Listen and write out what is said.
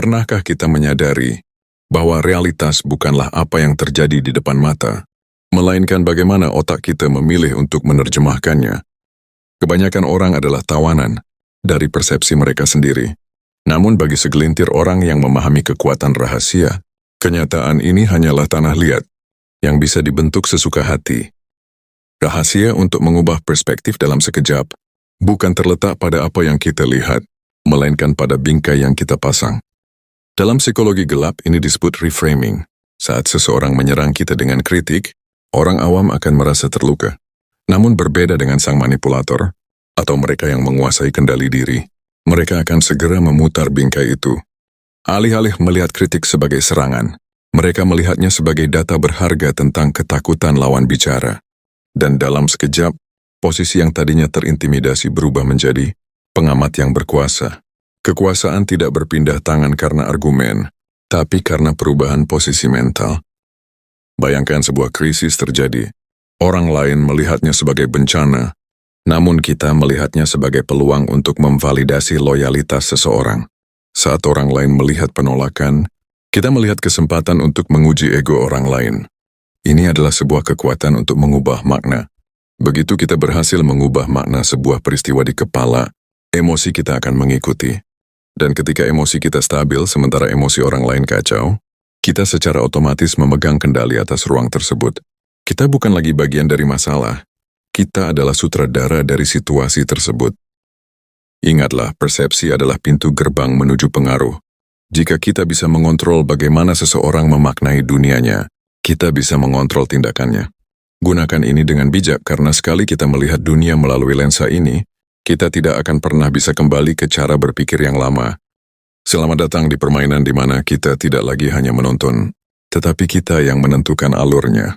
Pernahkah kita menyadari bahwa realitas bukanlah apa yang terjadi di depan mata, melainkan bagaimana otak kita memilih untuk menerjemahkannya? Kebanyakan orang adalah tawanan dari persepsi mereka sendiri. Namun bagi segelintir orang yang memahami kekuatan rahasia, kenyataan ini hanyalah tanah liat yang bisa dibentuk sesuka hati. Rahasia untuk mengubah perspektif dalam sekejap bukan terletak pada apa yang kita lihat, melainkan pada bingkai yang kita pasang. Dalam psikologi gelap ini disebut reframing. Saat seseorang menyerang kita dengan kritik, orang awam akan merasa terluka. Namun berbeda dengan sang manipulator, atau mereka yang menguasai kendali diri, mereka akan segera memutar bingkai itu. Alih-alih melihat kritik sebagai serangan, mereka melihatnya sebagai data berharga tentang ketakutan lawan bicara. Dan dalam sekejap, posisi yang tadinya terintimidasi berubah menjadi pengamat yang berkuasa. Kekuasaan tidak berpindah tangan karena argumen, tapi karena perubahan posisi mental. Bayangkan sebuah krisis terjadi. Orang lain melihatnya sebagai bencana, namun kita melihatnya sebagai peluang untuk memvalidasi loyalitas seseorang. Saat orang lain melihat penolakan, kita melihat kesempatan untuk menguji ego orang lain. Ini adalah sebuah kekuatan untuk mengubah makna. Begitu kita berhasil mengubah makna sebuah peristiwa di kepala, emosi kita akan mengikuti. Dan ketika emosi kita stabil sementara emosi orang lain kacau, kita secara otomatis memegang kendali atas ruang tersebut. Kita bukan lagi bagian dari masalah. Kita adalah sutradara dari situasi tersebut. Ingatlah, persepsi adalah pintu gerbang menuju pengaruh. Jika kita bisa mengontrol bagaimana seseorang memaknai dunianya, kita bisa mengontrol tindakannya. Gunakan ini dengan bijak karena sekali kita melihat dunia melalui lensa ini, kita tidak akan pernah bisa kembali ke cara berpikir yang lama. Selamat datang di permainan di mana kita tidak lagi hanya menonton, tetapi kita yang menentukan alurnya.